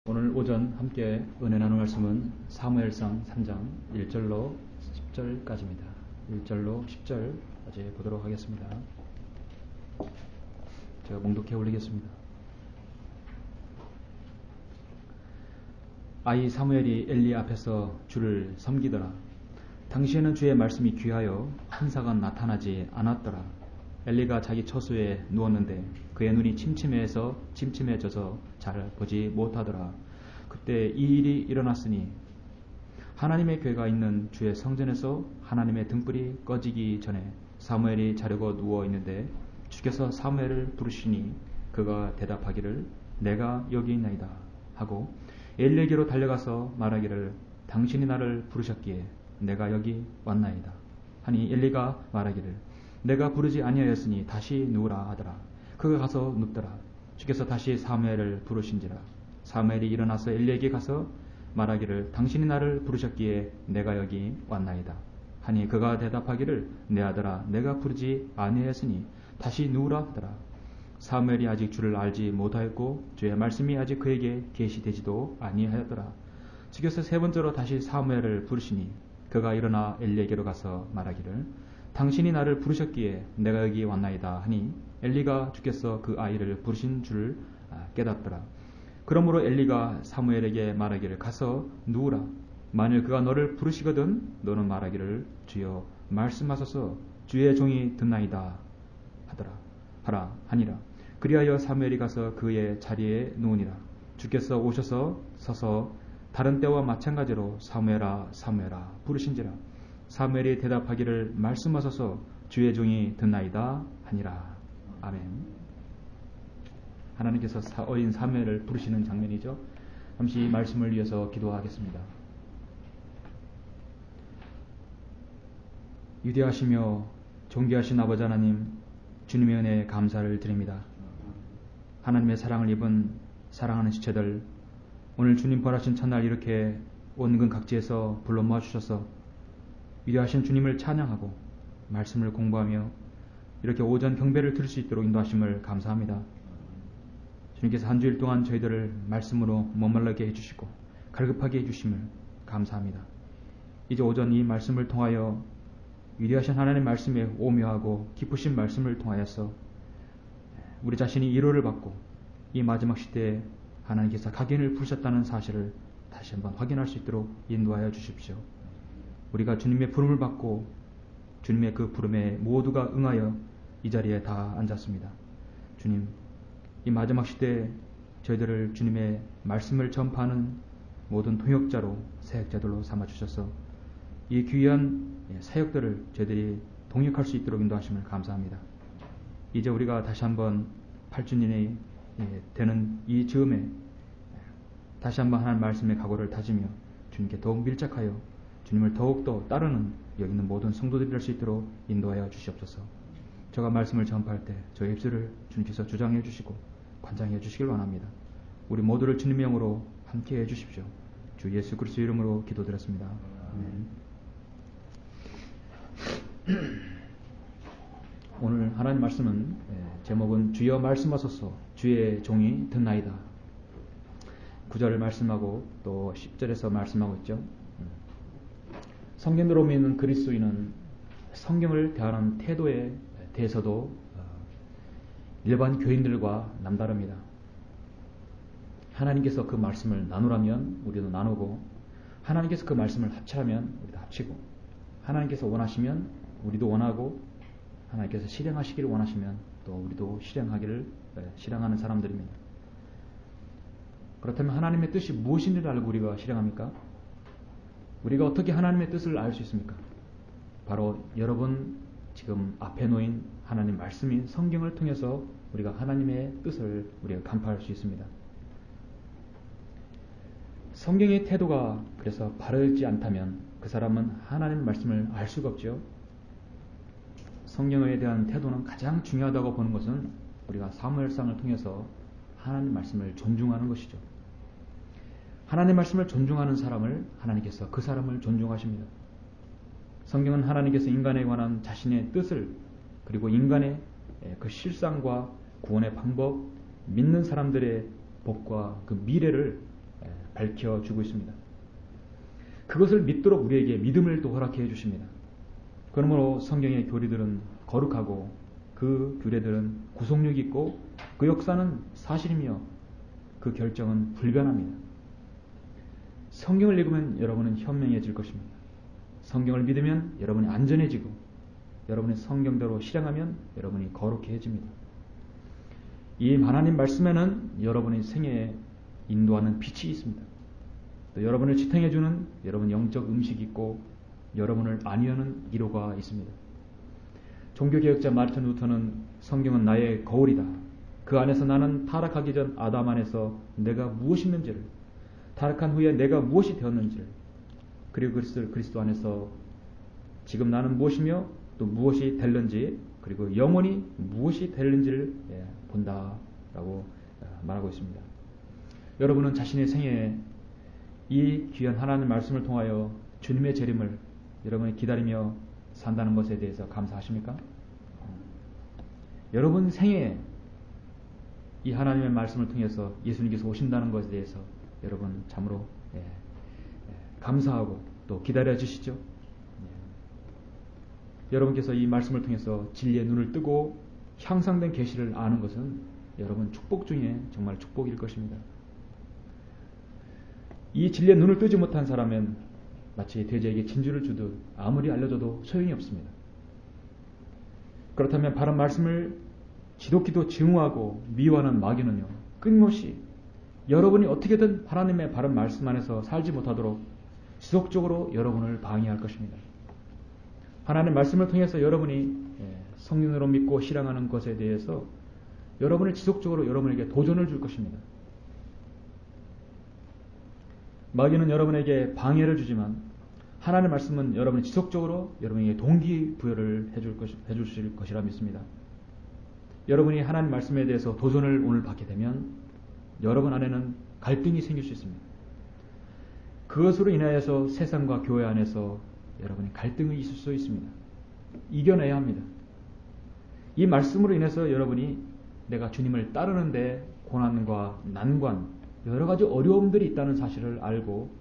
오늘 오전 함께 은혜 나눌 말씀은 사무엘상 3장 1절로 10절까지입니다. 1절로 10절까지 보도록 하겠습니다. 제가 봉독해 올리겠습니다. 아이 사무엘이 엘리 앞에서 주를 섬기더라. 당시에는 주의 말씀이 귀하여 환사가 나타나지 않았더라. 엘리가 자기 처소에 누웠는데 그의 눈이 침침해져서 잘 보지 못하더라. 그때 이 일이 일어났으니 하나님의 궤가 있는 주의 성전에서 하나님의 등불이 꺼지기 전에 사무엘이 자려고 누워 있는데 주께서 사무엘을 부르시니 그가 대답하기를 내가 여기 있나이다 하고 엘리에게로 달려가서 말하기를 당신이 나를 부르셨기에 내가 여기 왔나이다 하니 엘리가 말하기를 내가 부르지 아니하였으니 다시 누우라 하더라. 그가 가서 눕더라. 주께서 다시 사무엘을 부르신지라. 사무엘이 일어나서 엘리에게 가서 말하기를 당신이 나를 부르셨기에 내가 여기 왔나이다 하니 그가 대답하기를 내 아들아 내가 부르지 아니하였으니 다시 누우라 하더라. 사무엘이 아직 주를 알지 못하였고 주의 말씀이 아직 그에게 계시되지도 아니하였더라. 주께서 세 번째로 다시 사무엘을 부르시니 그가 일어나 엘리에게로 가서 말하기를 당신이 나를 부르셨기에 내가 여기 왔나이다 하니 엘리가 주께서 그 아이를 부르신 줄 깨닫더라. 그러므로 엘리가 사무엘에게 말하기를 가서 누우라. 만일 그가 너를 부르시거든 너는 말하기를 주여 말씀하소서 주의 종이 듣나이다 하라 하니라. 그리하여 사무엘이 가서 그의 자리에 누우니라. 주께서 오셔서 서서 다른 때와 마찬가지로 사무엘아 사무엘아 부르신지라. 사무엘이 대답하기를 말씀하소서 주의 종이 듣나이다 하니라. 아멘. 하나님께서 어린 사무엘을 부르시는 장면이죠. 잠시 말씀을 위해서 기도하겠습니다. 위대하시며 존귀하신 아버지 하나님, 주님의 은혜에 감사를 드립니다. 하나님의 사랑을 입은 사랑하는 지체들, 오늘 주님 벌하신 첫날 이렇게 온근 각지에서 불러 모아주셔서 위대하신 주님을 찬양하고 말씀을 공부하며 이렇게 오전 경배를 들을 수 있도록 인도하심을 감사합니다. 주님께서 한 주일 동안 저희들을 말씀으로 목말라게 해주시고 갈급하게 해주심을 감사합니다. 이제 오전 이 말씀을 통하여 위대하신 하나님의 말씀에 오묘하고 깊으신 말씀을 통하여서 우리 자신이 위로를 받고 이 마지막 시대에 하나님께서 각인을 부르셨다는 사실을 다시 한번 확인할 수 있도록 인도하여 주십시오. 우리가 주님의 부름을 받고 주님의 그 부름에 모두가 응하여 이 자리에 다 앉았습니다. 주님, 이 마지막 시대에 저희들을 주님의 말씀을 전파하는 모든 통역자로 사역자들로 삼아주셔서 이 귀한 사역들을 저희들이 동역할 수 있도록 인도하심을 감사합니다. 이제 우리가 다시 한번 8주년이 되는 이 즈음에 다시 한번 하나님 말씀의 각오를 다지며 주님께 더욱 밀착하여 주님을 더욱더 따르는 여기 있는 모든 성도들이 될 수 있도록 인도하여 주시옵소서. 제가 말씀을 전파할 때 저의 입술을 주님께서 주장해 주시고 관장해 주시길 원합니다. 우리 모두를 주님의 영으로 함께 해 주십시오. 주 예수 그리스도 이름으로 기도드렸습니다. 아멘. 오늘 하나님 말씀은 제목은 주여 말씀하소서 주의 종이 듣나이다. 9절을 말씀하고 또 10절에서 말씀하고 있죠. 성경으로 믿는 그리스도인은 성경을 대하는 태도에 대해서도 일반 교인들과 남다릅니다. 하나님께서 그 말씀을 나누라면 우리도 나누고 하나님께서 그 말씀을 합치라면 우리도 합치고 하나님께서 원하시면 우리도 원하고 하나님께서 실행하시기를 원하시면 또 우리도 실행하는 사람들입니다. 그렇다면 하나님의 뜻이 무엇인지를 알고 우리가 실행합니까? 우리가 어떻게 하나님의 뜻을 알 수 있습니까? 바로 여러분 지금 앞에 놓인 하나님 말씀인 성경을 통해서 우리가 하나님의 뜻을 우리가 간파할 수 있습니다. 성경의 태도가 그래서 바르지 않다면 그 사람은 하나님의 말씀을 알 수가 없죠. 성경에 대한 태도는 가장 중요하다고 보는 것은 우리가 사무엘상을 통해서 하나님 말씀을 존중하는 것이죠. 하나님 말씀을 존중하는 사람을 하나님께서 그 사람을 존중하십니다. 성경은 하나님께서 인간에 관한 자신의 뜻을 그리고 인간의 그 실상과 구원의 방법, 믿는 사람들의 복과 그 미래를 밝혀주고 있습니다. 그것을 믿도록 우리에게 믿음을 또 허락해 주십니다. 그러므로 성경의 교리들은 거룩하고 그 규례들은 구속력 있고 그 역사는 사실이며 그 결정은 불변합니다. 성경을 읽으면 여러분은 현명해질 것입니다. 성경을 믿으면 여러분이 안전해지고 여러분의 성경대로 실행하면 여러분이 거룩해집니다. 이 하나님 말씀에는 여러분의 생애에 인도하는 빛이 있습니다. 또 여러분을 지탱해주는 여러분 영적 음식이 있고 여러분을 안위하는 위로가 있습니다. 종교개혁자 마르틴 루터는 성경은 나의 거울이다. 그 안에서 나는 타락하기 전 아담 안에서 내가 무엇이었는지를, 타락한 후에 내가 무엇이 되었는지를, 그리고 그리스도 안에서 지금 나는 무엇이며 또 무엇이 될는지, 그리고 영원히 무엇이 될는지를 본다라고 말하고 있습니다. 여러분은 자신의 생애에 이 귀한 하나님의 말씀을 통하여 주님의 재림을 여러분이 기다리며 산다는 것에 대해서 감사하십니까? 여러분 생애에 이 하나님의 말씀을 통해서 예수님께서 오신다는 것에 대해서 여러분 참으로 감사하고 또 기다려 주시죠. 여러분께서 이 말씀을 통해서 진리의 눈을 뜨고 향상된 계시를 아는 것은 여러분 축복 중에 정말 축복일 것입니다. 이 진리의 눈을 뜨지 못한 사람은 마치 돼지에게 진주를 주듯 아무리 알려줘도 소용이 없습니다. 그렇다면 바른 말씀을 지독히도 증오하고 미워하는 마귀는요, 끊임없이 여러분이 어떻게든 하나님의 바른 말씀 안에서 살지 못하도록 지속적으로 여러분을 방해할 것입니다. 하나님의 말씀을 통해서 여러분이 성령으로 믿고 실행하는 것에 대해서 여러분을 지속적으로 여러분에게 도전을 줄 것입니다. 마귀는 여러분에게 방해를 주지만 하나님의 말씀은 여러분이 지속적으로 여러분에게 동기부여를 해주실 것이라 믿습니다. 여러분이 하나님 말씀에 대해서 도전을 오늘 받게 되면 여러분 안에는 갈등이 생길 수 있습니다. 그것으로 인하여서 세상과 교회 안에서 여러분이 갈등이 있을 수 있습니다. 이겨내야 합니다. 이 말씀으로 인해서 여러분이 내가 주님을 따르는데 고난과 난관, 여러 가지 어려움들이 있다는 사실을 알고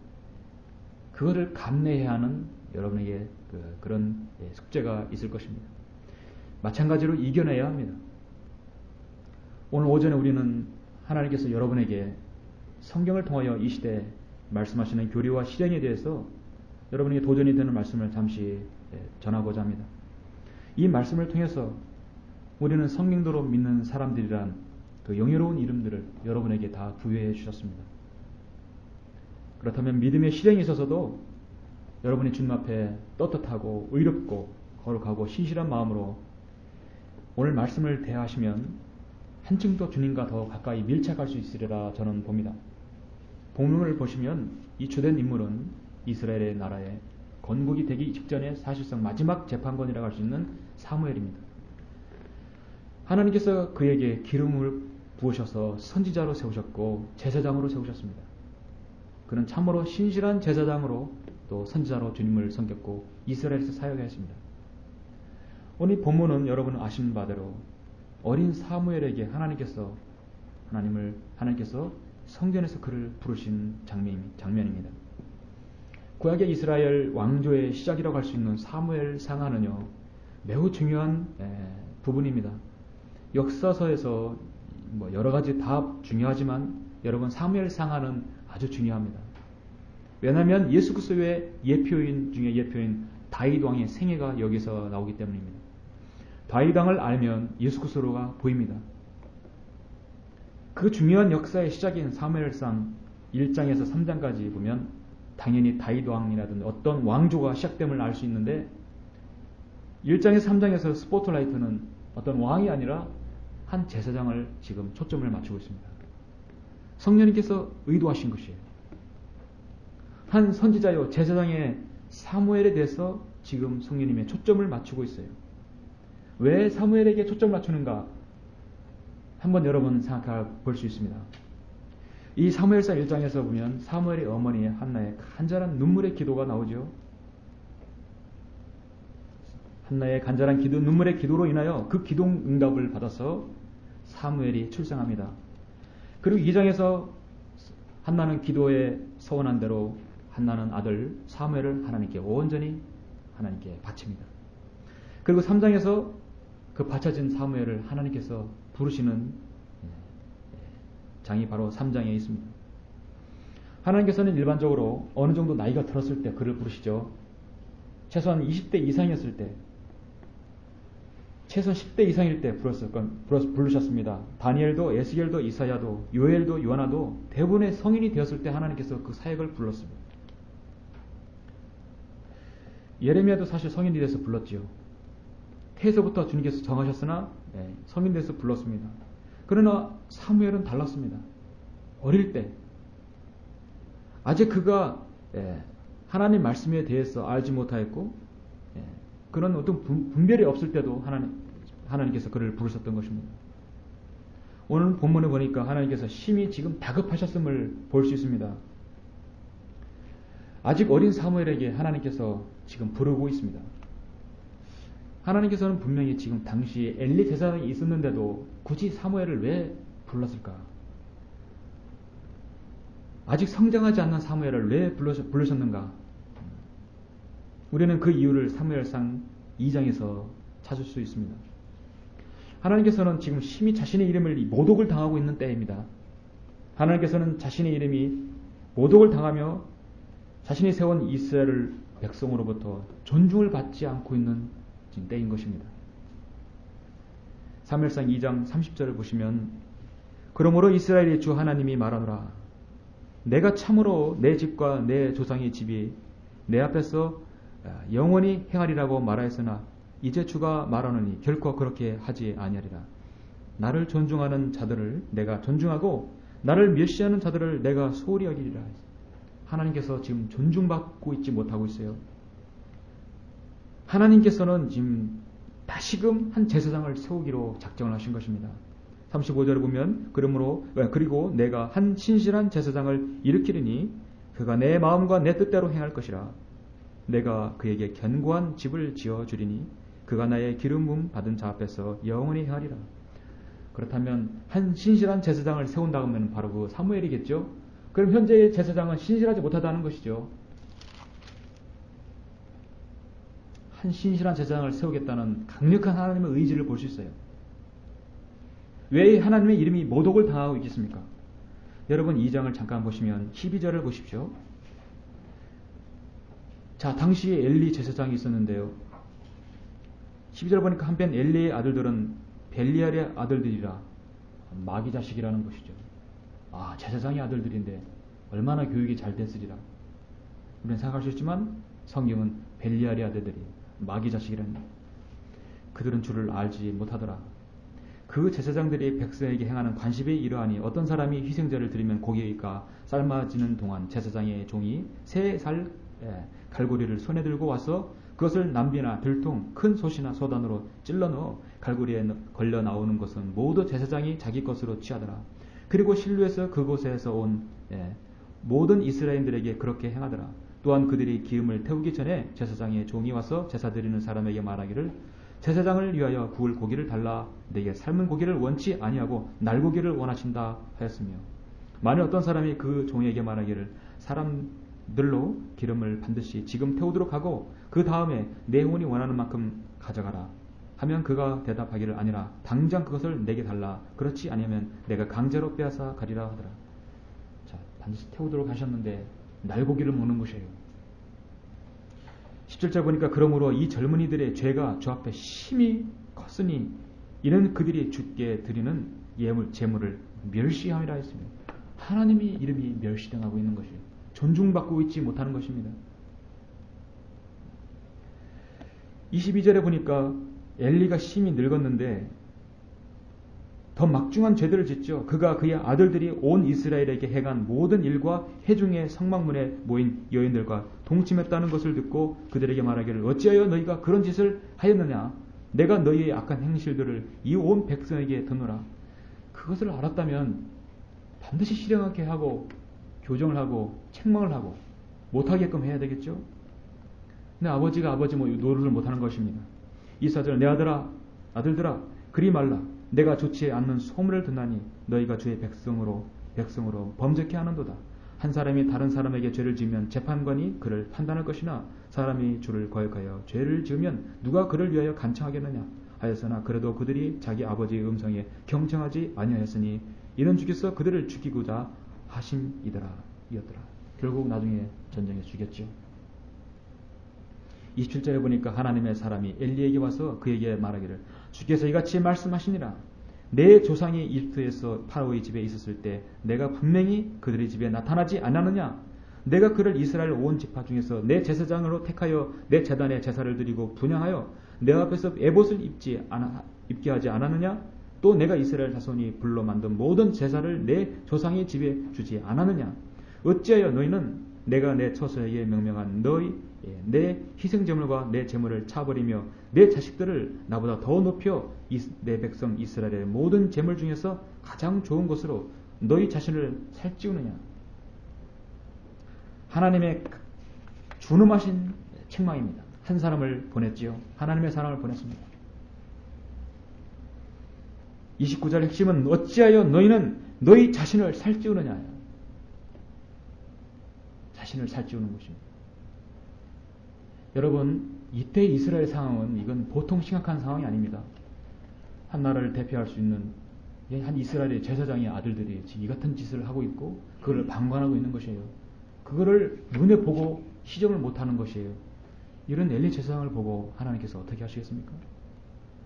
그거를 감내해야 하는 여러분에게 그런 숙제가 있을 것입니다. 마찬가지로 이겨내야 합니다. 오늘 오전에 우리는 하나님께서 여러분에게 성경을 통하여 이 시대에 말씀하시는 교리와 실행에 대해서 여러분에게 도전이 되는 말씀을 잠시 전하고자 합니다. 이 말씀을 통해서 우리는 성경대로 믿는 사람들이란 그 영예로운 이름들을 여러분에게 다 부여해 주셨습니다. 그렇다면 믿음의 실행에 있어서도 여러분이 주님 앞에 떳떳하고 의롭고 거룩하고 신실한 마음으로 오늘 말씀을 대하시면 한층 더 주님과 더 가까이 밀착할 수 있으리라 저는 봅니다. 본문을 보시면 이 주된 인물은 이스라엘의 나라의 건국이 되기 직전에 사실상 마지막 재판관이라고 할 수 있는 사무엘입니다. 하나님께서 그에게 기름을 부으셔서 선지자로 세우셨고 제사장으로 세우셨습니다. 그는 참으로 신실한 제사장으로 또 선지자로 주님을 섬겼고 이스라엘에서 사역했습니다. 오늘 본문은 여러분 아시는 바대로 어린 사무엘에게 하나님께서 성전에서 그를 부르신 장면입니다. 구약의 이스라엘 왕조의 시작이라고 할 수 있는 사무엘 상하는요 매우 중요한 부분입니다. 역사서에서 여러 가지 다 중요하지만 여러분 사무엘 상하는 아주 중요합니다. 왜냐하면 예수 그리스도의 예표인 중에 예표인 다윗 왕의 생애가 여기서 나오기 때문입니다. 다윗 왕을 알면 예수 그리스도가 보입니다. 그 중요한 역사의 시작인 사무엘상 1장에서 3장까지 보면 당연히 다윗 왕이라든지 어떤 왕조가 시작됨을 알 수 있는데 1장에서 3장에서 스포트라이트는 어떤 왕이 아니라 한 제사장을 지금 초점을 맞추고 있습니다. 성령님께서 의도하신 것이에요. 한 선지자요 제사장의 사무엘에 대해서 지금 성령님의 초점을 맞추고 있어요. 왜 사무엘에게 초점을 맞추는가? 한번 여러분 생각해 볼 수 있습니다. 이 사무엘상 1장에서 보면 사무엘의 어머니 한나의 간절한 눈물의 기도가 나오죠. 한나의 간절한 기도, 눈물의 기도로 인하여 그 기도 응답을 받아서 사무엘이 출생합니다. 그리고 2장에서 한나는 기도에 서원한 대로 한나는 아들 사무엘을 하나님께 온전히 하나님께 바칩니다. 그리고 3장에서 그 바쳐진 사무엘을 하나님께서 부르시는 장이 바로 3장에 있습니다. 하나님께서는 일반적으로 어느 정도 나이가 들었을 때 그를 부르시죠. 최소한 20대 이상이었을 때, 최소한 10대 이상일 때 부르셨습니다. 다니엘도, 에스겔도, 이사야도, 요엘도, 요하나도 대부분의 성인이 되었을 때 하나님께서 그 사역을 불렀습니다. 예레미야도 사실 성인이 돼서 불렀지요. 태에서부터 주님께서 정하셨으나 성인 돼서 불렀습니다. 그러나 사무엘은 달랐습니다. 어릴 때 아직 그가 하나님 말씀에 대해서 알지 못하였고 그런 어떤 분별이 없을 때도 하나님께서 그를 부르셨던 것입니다. 오늘 본문에 보니까 하나님께서 심히 지금 다급하셨음을 볼 수 있습니다. 아직 어린 사무엘에게 하나님께서 지금 부르고 있습니다. 하나님께서는 분명히 지금 당시 엘리 제사장이 있었는데도 굳이 사무엘을 왜 불렀을까? 아직 성장하지 않는 사무엘을 왜 부르셨는가? 우리는 그 이유를 사무엘상 2장에서 찾을 수 있습니다. 하나님께서는 지금 심히 자신의 이름을 모독을 당하고 있는 때입니다. 하나님께서는 자신의 이름이 모독을 당하며 자신이 세운 이스라엘 백성으로부터 존중을 받지 않고 있는 때인 것입니다. 사무엘상 2장 30절을 보시면 그러므로 이스라엘의 주 하나님이 말하노라 내가 참으로 내 집과 내 조상의 집이 내 앞에서 영원히 행하리라고 말하였으나 이제 주가 말하노니 결코 그렇게 하지 아니하리라. 나를 존중하는 자들을 내가 존중하고 나를 멸시하는 자들을 내가 소홀히 여기리라. 하나님께서 지금 존중받고 있지 못하고 있어요. 하나님께서는 지금 다시금 한 제사장을 세우기로 작정을 하신 것입니다. 35절을 보면 그리고 내가 한 신실한 제사장을 일으키리니 그가 내 마음과 내 뜻대로 행할 것이라. 내가 그에게 견고한 집을 지어주리니 그가 나의 기름 부음 받은 자 앞에서 영원히 행하리라. 그렇다면 한 신실한 제사장을 세운다고 하면 바로 그 사무엘이겠죠. 그럼 현재의 제사장은 신실하지 못하다는 것이죠. 한 신실한 제사장을 세우겠다는 강력한 하나님의 의지를 볼 수 있어요. 왜 하나님의 이름이 모독을 당하고 있겠습니까? 여러분 2장을 잠깐 보시면 12절을 보십시오. 자, 당시에 엘리 제사장이 있었는데요. 12절 보니까 한편 엘리의 아들들은 벨리알의 아들들이라 마귀 자식이라는 것이죠. 아, 제사장의 아들들인데 얼마나 교육이 잘 됐으리라. 우리는 생각할 수 있지만 성경은 벨리알의 아들들이 마귀 자식이라는 그들은 주를 알지 못하더라. 그 제사장들이 백성에게 행하는 관습이 이러하니 어떤 사람이 희생제를 드리면 고기가 삶아지는 동안 제사장의 종이 새 살 갈고리를 손에 들고 와서 그것을 남비나 들통 큰 솥이나 소단으로 찔러 넣어 갈고리에 걸려 나오는 것은 모두 제사장이 자기 것으로 취하더라. 그리고 실루에서 그곳에서 온 모든 이스라엘인들에게 그렇게 행하더라. 또한 그들이 기름을 태우기 전에 제사장의 종이 와서 제사 드리는 사람에게 말하기를 제사장을 위하여 구울 고기를 달라 내게 삶은 고기를 원치 아니하고 날고기를 원하신다 하였으며 만일 어떤 사람이 그 종에게 말하기를 사람들로 기름을 반드시 지금 태우도록 하고 그 다음에 내 혼이 원하는 만큼 가져가라 하면 그가 대답하기를 아니라 당장 그것을 내게 달라 그렇지 아니하면 내가 강제로 빼앗아 가리라 하더라. 자, 반드시 태우도록 하셨는데 날고기를 먹는 것이에요. 17절 보니까 그러므로 이 젊은이들의 죄가 주 앞에 심히 컸으니 이는 그들이 주께 드리는 제물을 멸시함이라 했습니다. 하나님의 이름이 멸시당하고 있는 것이에요. 존중받고 있지 못하는 것입니다. 22절에 보니까 엘리가 심히 늙었는데 더 막중한 죄들을 짓죠. 그가 그의 아들들이 온 이스라엘에게 행한 모든 일과 회중의 성막문에 모인 여인들과 동침했다는 것을 듣고 그들에게 말하기를 어찌하여 너희가 그런 짓을 하였느냐. 내가 너희의 악한 행실들을 이 온 백성에게 드노라. 그것을 알았다면 반드시 실행하게 하고 교정을 하고 책망을 하고 못하게끔 해야 되겠죠. 근데 아버지가 아버지 노릇을 못하는 것입니다. 24절 내 아들들아 그리 말라. 내가 좋지 않는 소문을 듣나니 너희가 주의 백성으로 범죄케 하는도다. 한 사람이 다른 사람에게 죄를 지으면 재판관이 그를 판단할 것이나 사람이 주를 거역하여 죄를 지으면 누가 그를 위하여 간청하겠느냐 하였으나 그래도 그들이 자기 아버지의 음성에 경청하지 아니하였으니 이는 주께서 그들을 죽이고자 하심이더라 이었더라. 결국 나중에 전쟁에 죽였죠. 27절에 보니까 하나님의 사람이 엘리에게 와서 그에게 말하기를 주께서 이같이 말씀하시니라. 내 조상이 이집트에서 파라오의 집에 있었을 때 내가 분명히 그들의 집에 나타나지 않았느냐. 내가 그를 이스라엘 온 지파 중에서 내 제사장으로 택하여 내 제단에 제사를 드리고 분향하여 내 앞에서 에봇을 입게 하지 않았느냐. 또 내가 이스라엘 자손이 불러 만든 모든 제사를 내 조상의 집에 주지 않았느냐. 어찌하여 너희는 내가 내 처소에게 명명한 내 희생제물과 내 제물을 차버리며 내 자식들을 나보다 더 높여 내 백성 이스라엘의 모든 제물 중에서 가장 좋은 것으로 너희 자신을 살찌우느냐. 하나님의 준엄하신 책망입니다. 한 사람을 보냈지요. 하나님의 사람을 보냈습니다. 29절 핵심은 어찌하여 너희는 너희 자신을 살찌우느냐. 자신을 살찌우는 것입니다. 여러분, 이때 이스라엘 상황은 이건 보통 심각한 상황이 아닙니다. 한 나라를 대표할 수 있는 한 이스라엘의 제사장의 아들들이 이 같은 짓을 하고 있고 그걸 방관하고 있는 것이에요. 그거를 눈에 보고 시정을 못하는 것이에요. 이런 엘리 제사장을 보고 하나님께서 어떻게 하시겠습니까?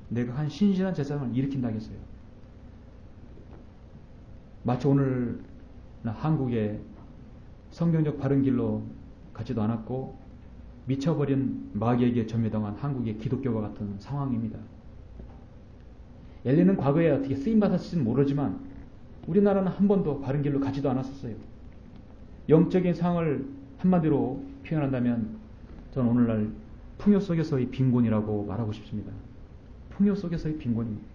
내가 한 신실한 제사장을 일으킨다겠어요. 마치 오늘 한국에 성경적 바른 길로 가지도 않았고 미쳐버린 마귀에게 점유당한 한국의 기독교와 같은 상황입니다. 엘리는 과거에 어떻게 쓰임받았을지는 모르지만 우리나라는 한 번도 바른 길로 가지도 않았었어요. 영적인 상황을 한마디로 표현한다면 저는 오늘날 풍요 속에서의 빈곤이라고 말하고 싶습니다. 풍요 속에서의 빈곤입니다.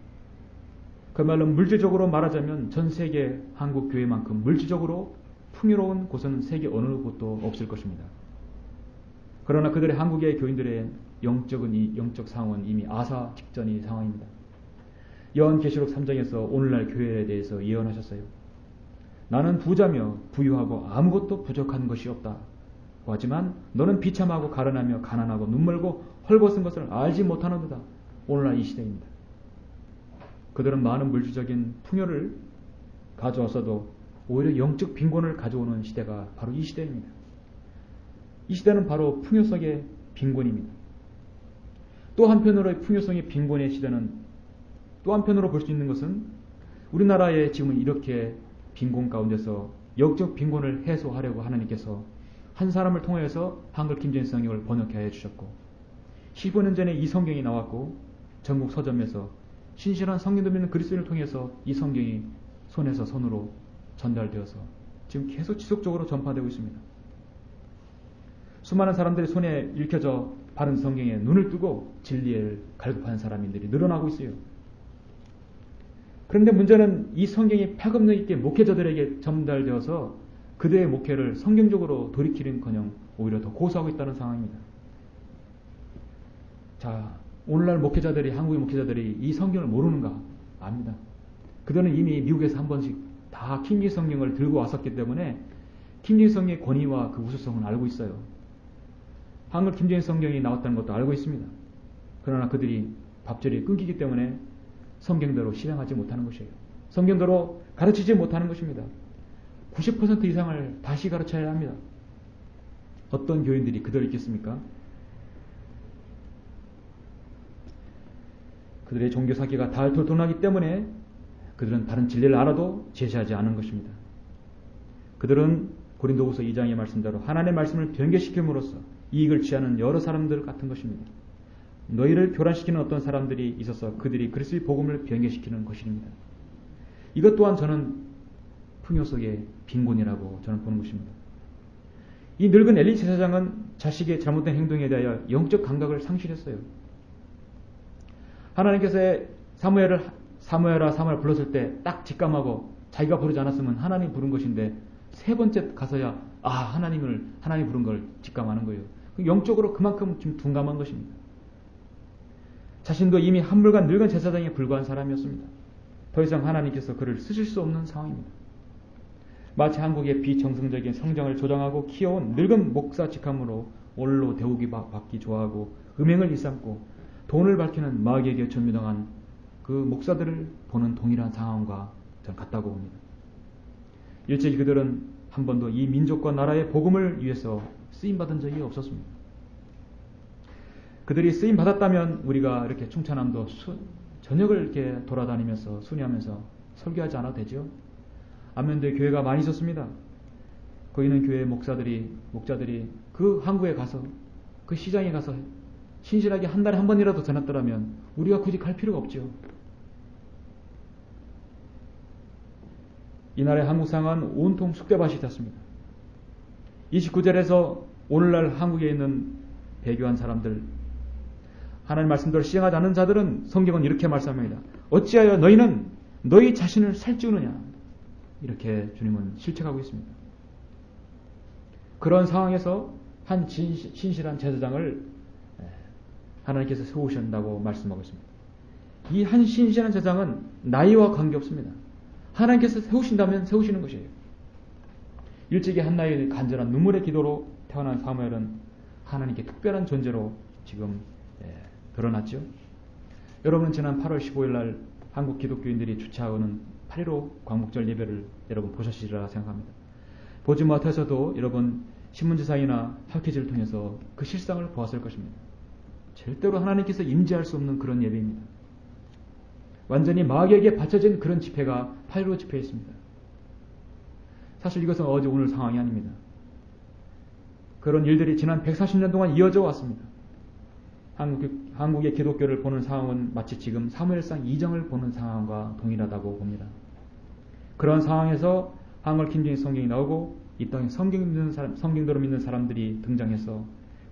그 말로 물질적으로 말하자면 전 세계 한국 교회만큼 물질적으로 풍요로운 곳은 세계 어느 곳도 없을 것입니다. 그러나 그들의 한국의 교인들의 영적 상황은 이미 아사 직전의 상황입니다. 요한계시록 3장에서 오늘날 교회에 대해서 예언하셨어요. 나는 부자며 부유하고 아무것도 부족한 것이 없다. 하지만 너는 비참하고 가련하며 가난하고 눈멀고 헐벗은 것을 알지 못하는도다. 오늘날 이 시대입니다. 그들은 많은 물질적인 풍요를 가져왔어도 오히려 영적 빈곤을 가져오는 시대가 바로 이 시대입니다. 이 시대는 바로 풍요 속의 빈곤입니다. 또 한편으로 풍요 속의 빈곤의 시대는 또 한편으로 볼 수 있는 것은 우리나라에 지금은 이렇게 빈곤 가운데서 영적 빈곤을 해소하려고 하나님께서 한 사람을 통해서 한글 김제인 성경을 번역해 주셨고 15년 전에 이 성경이 나왔고 전국 서점에서 신실한 성경도 믿는 그리스도인을 통해서 이 성경이 손에서 손으로 전달되어서 지금 계속 지속적으로 전파되고 있습니다. 수많은 사람들이 손에 읽혀져 바른 성경에 눈을 뜨고 진리를 갈급하는 사람들이 늘어나고 있어요. 그런데 문제는 이 성경이 파급력 있게 목회자들에게 전달되어서 그들의 목회를 성경적으로 돌이키는커녕 오히려 더 고소하고 있다는 상황입니다. 자, 오늘날 목회자들이 한국의 목회자들이 이 성경을 모르는가? 압니다. 그들은 이미 미국에서 한 번씩 다 킹제임스 성경을 들고 왔었기 때문에 킹제임스 성경의 권위와 그 우수성을 알고 있어요. 한글 김제인 성경이 나왔다는 것도 알고 있습니다. 그러나 그들이 밥줄이 끊기기 때문에 성경대로 실행하지 못하는 것이에요. 성경대로 가르치지 못하는 것입니다. 90% 이상을 다시 가르쳐야 합니다. 어떤 교인들이 그대로 있겠습니까? 그들의 종교 사기가 닳도록 드러나기 때문에 그들은 다른 진리를 알아도 제시하지 않은 것입니다. 그들은 고린도후서 2장의 말씀대로 하나님의 말씀을 변개시킴으로써 이익을 취하는 여러 사람들 같은 것입니다. 너희를 교란시키는 어떤 사람들이 있어서 그들이 그리스도의 복음을 변개시키는 것입니다. 이것 또한 저는 풍요 속의 빈곤이라고 저는 보는 것입니다. 이 늙은 엘리 제사장은 자식의 잘못된 행동에 대하여 영적 감각을 상실했어요. 하나님께서 사무엘아 불렀을 때 딱 직감하고 자기가 부르지 않았으면 하나님 부른 것인데 세 번째 가서야 하나님이 부른 걸 직감하는 거예요. 영적으로 그만큼 좀 둔감한 것입니다. 자신도 이미 한물간 늙은 제사장에 불과한 사람이었습니다. 더 이상 하나님께서 그를 쓰실 수 없는 상황입니다. 마치 한국의 비정상적인 성장을 조장하고 키워온 늙은 목사 직함으로 올로 대우기 받기 좋아하고 음행을 일삼고 돈을 밝히는 마귀에게 전무당한 그 목사들을 보는 동일한 상황과 전 같다고 봅니다. 일찍이 그들은 한 번도 이 민족과 나라의 복음을 위해서 쓰임받은 적이 없었습니다. 그들이 쓰임받았다면 우리가 이렇게 충천함도 저녁을 이렇게 돌아다니면서 순회하면서 설교하지 않아도 되죠. 안면도에 교회가 많이 있었습니다. 거기 있는 교회 목자들이 그 항구에 가서 그 시장에 가서 신실하게 한 달에 한 번이라도 전했더라면 우리가 굳이 갈 필요가 없죠. 이날의 한국 상은 온통 쑥대밭이 됐습니다. 29절에서 오늘날 한국에 있는 배교한 사람들, 하나님 말씀대로 시행하지 않는 자들은 성경은 이렇게 말씀합니다. 어찌하여 너희는 너희 자신을 살찌우느냐. 이렇게 주님은 실책하고 있습니다. 그런 상황에서 한 신실한 제사장을 하나님께서 세우신다고 말씀하고 있습니다. 이 한 신실한 제사장은 나이와 관계없습니다. 하나님께서 세우신다면 세우시는 것이에요. 일찍이 한나의 간절한 눈물의 기도로 태어난 사무엘은 하나님께 특별한 존재로 지금 드러났죠. 여러분은 지난 8월 15일 날 한국 기독교인들이 주최하는 8.15 광복절 예배를 여러분 보셨으리라 생각합니다. 보지 못하셔도 여러분 신문지상이나 학회지를 통해서 그 실상을 보았을 것입니다. 절대로 하나님께서 임재할 수 없는 그런 예배입니다. 완전히 마귀에게 바쳐진 그런 집회가 8.15 집회였습니다. 사실 이것은 어제 오늘 상황이 아닙니다. 그런 일들이 지난 140년 동안 이어져 왔습니다. 한국의 기독교를 보는 상황은 마치 지금 사무엘상 2장을 보는 상황과 동일하다고 봅니다. 그런 상황에서 한글 킹제임 성경이 나오고 이 땅에 성경대로 믿는 사람들이 등장해서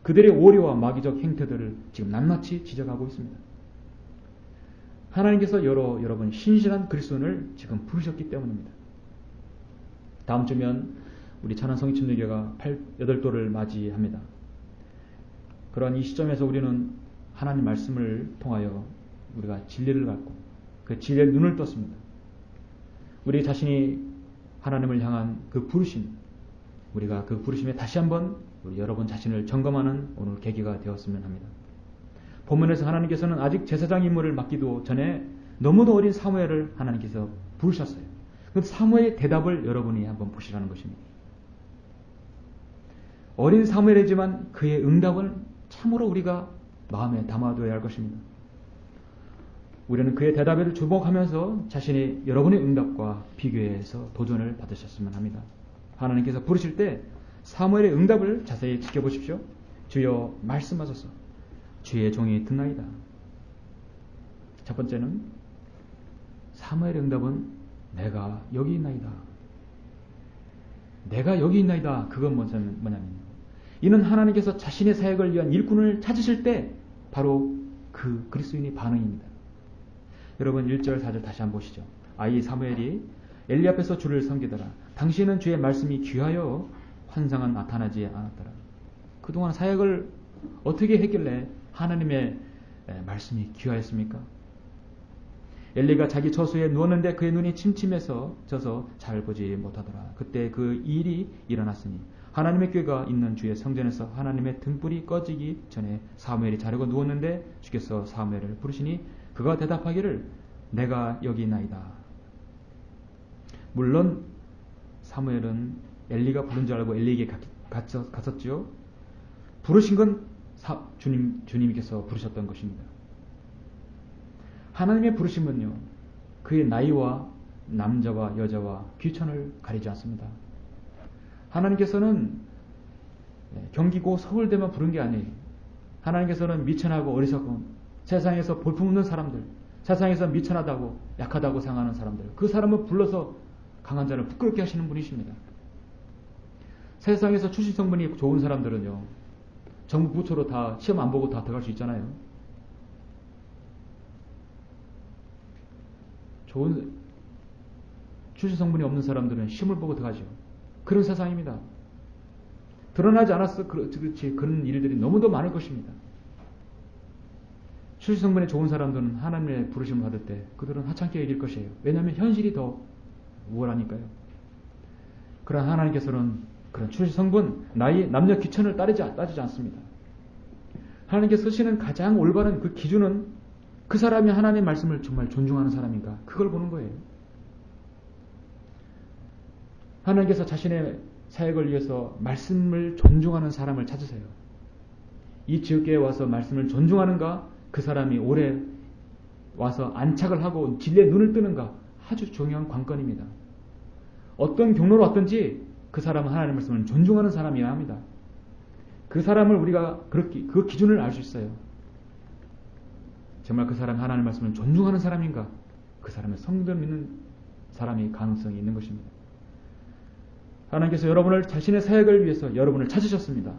그들의 오류와 마귀적 행태들을 지금 낱낱이 지적하고 있습니다. 하나님께서 여러분 신실한 그리스도인을 지금 부르셨기 때문입니다. 다음 주면 우리 찬양성인천주교가 8돌을 맞이합니다. 그런 이 시점에서 우리는 하나님 말씀을 통하여 우리가 진리를 갖고 그 진리의 눈을 떴습니다. 우리 자신이 하나님을 향한 그 부르심, 우리가 그 부르심에 다시 한번 우리 여러분 자신을 점검하는 오늘 계기가 되었으면 합니다. 본문에서 하나님께서는 아직 제사장 임무를 맡기도 전에 너무도 어린 사무엘을 하나님께서 부르셨어요. 그럼 사무엘의 대답을 여러분이 한번 보시라는 것입니다. 어린 사무엘이지만 그의 응답은 참으로 우리가 마음에 담아둬야 할 것입니다. 우리는 그의 대답에를 주목하면서 자신이 여러분의 응답과 비교해서 도전을 받으셨으면 합니다. 하나님께서 부르실 때 사무엘의 응답을 자세히 지켜보십시오. 주여 말씀하소서. 주의 종이 듣나이다. 첫 번째는 사무엘의 응답은 내가 여기 있나이다. 내가 여기 있나이다. 그건 뭐냐면 이는 하나님께서 자신의 사역을 위한 일꾼을 찾으실 때 바로 그 그리스도인의 반응입니다. 여러분 1절 4절 다시 한번 보시죠. 아이 사무엘이 엘리 앞에서 주를 섬기더라. 당시에는 주의 말씀이 귀하여 환상은 나타나지 않았더라. 그동안 사역을 어떻게 했길래 하나님의 말씀이 귀하였습니까? 엘리가 자기 처소에 누웠는데 그의 눈이 침침해서 져서 잘 보지 못하더라. 그때 그 일이 일어났으니 하나님의 궤가 있는 주의 성전에서 하나님의 등불이 꺼지기 전에 사무엘이 자려고 누웠는데 주께서 사무엘을 부르시니 그가 대답하기를 내가 여기 있나이다. 물론 사무엘은 엘리가 부른 줄 알고 엘리에게 갔었죠. 부르신 건 주님께서 부르셨던 것입니다. 하나님의 부르심은요, 그의 나이와 남자와 여자와 귀천을 가리지 않습니다. 하나님께서는 경기고 서울대만 부른 게 아니에요. 하나님께서는 미천하고 어리석은 세상에서 볼품없는 사람들, 세상에서 미천하다고 약하다고 생각하는 사람들, 그 사람을 불러서 강한 자를 부끄럽게 하시는 분이십니다. 세상에서 출신 성분이 좋은 사람들은요, 정부 부처로 다 시험 안 보고 다 들어갈 수 있잖아요. 좋은 출신 성분이 없는 사람들은 시험을 보고 들어가죠. 그런 세상입니다. 드러나지 않았어. 그렇지. 그런 일들이 너무도 많을 것입니다. 출신 성분이 좋은 사람들은 하나님의 부르심을 받을 때 그들은 하찮게 여길 것이에요. 왜냐하면 현실이 더 우월하니까요. 그러나 하나님께서는 그런 출생 성분, 나이, 남녀 귀천을 따지지 않습니다. 하나님께서 쓰시는 가장 올바른 그 기준은 그 사람이 하나님의 말씀을 정말 존중하는 사람인가, 그걸 보는 거예요. 하나님께서 자신의 사역을 위해서 말씀을 존중하는 사람을 찾으세요. 이 지역에 와서 말씀을 존중하는가, 그 사람이 오래 와서 안착을 하고 진리의 눈을 뜨는가, 아주 중요한 관건입니다. 어떤 경로로 왔든지 그 사람은 하나님의 말씀을 존중하는 사람이어야 합니다. 그 사람을 우리가 그 기준을 알 수 있어요. 정말 그 사람이 하나님의 말씀을 존중하는 사람인가, 그 사람의 성도를 믿는 사람이 가능성이 있는 것입니다. 하나님께서 여러분을 자신의 사역을 위해서 여러분을 찾으셨습니다.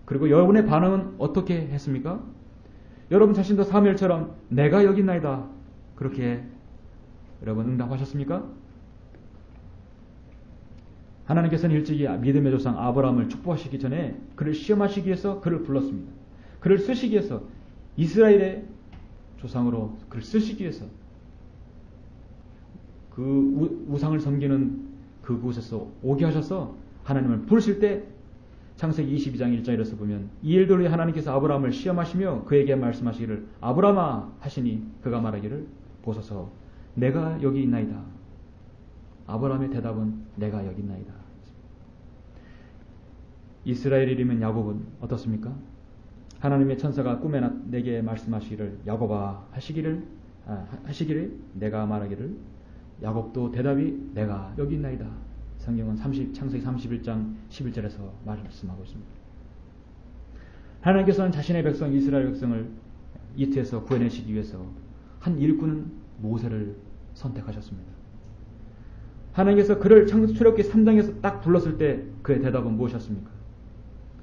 그리고 여러분의 반응은 어떻게 했습니까? 여러분 자신도 사무엘처럼 내가 여기 있나이다, 그렇게 여러분 응답하셨습니까? 하나님께서는 일찍이 믿음의 조상 아브라함을 축복하시기 전에 그를 시험하시기 위해서 그를 불렀습니다. 그를 쓰시기 위해서, 이스라엘의 조상으로 그를 쓰시기 위해서 그 우상을 섬기는 그곳에서 오게 하셔서 하나님을 부르실 때 창세기 22장 1절에서 보면, 이 일들로 하나님께서 아브라함을 시험하시며 그에게 말씀하시기를 아브라함아 하시니 그가 말하기를 보소서 내가 여기 있나이다. 아브라함의 대답은 내가 여기 있나이다. 이스라엘 이름인 야곱은 어떻습니까? 하나님의 천사가 꿈에 내게 말씀하시기를 야곱아 하시기를 내가 말하기를 야곱도 대답이 내가 여기 있나이다. 성경은 창세기 31장 11절에서 말씀하고 있습니다. 하나님께서는 자신의 백성 이스라엘 백성을 이집트에서 구해내시기 위해서 한 일꾼은 모세를 선택하셨습니다. 하나님께서 그를 출애굽기 3장에서 딱 불렀을 때 그의 대답은 무엇이었습니까?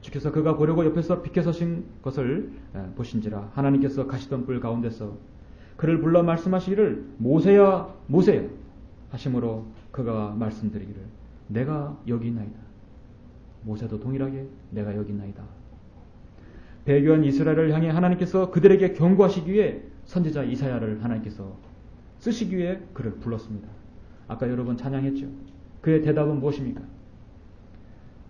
주께서 그가 보려고 옆에서 비켜서신 것을 보신지라 하나님께서 가시던 뿔 가운데서 그를 불러 말씀하시기를 모세야 모세야 하심으로 그가 말씀드리기를 내가 여기 있나이다. 모세도 동일하게 내가 여기 있나이다. 배교한 이스라엘을 향해 하나님께서 그들에게 경고하시기 위해 선지자 이사야를 하나님께서 쓰시기 위해 그를 불렀습니다. 아까 여러분 찬양했죠. 그의 대답은 무엇입니까?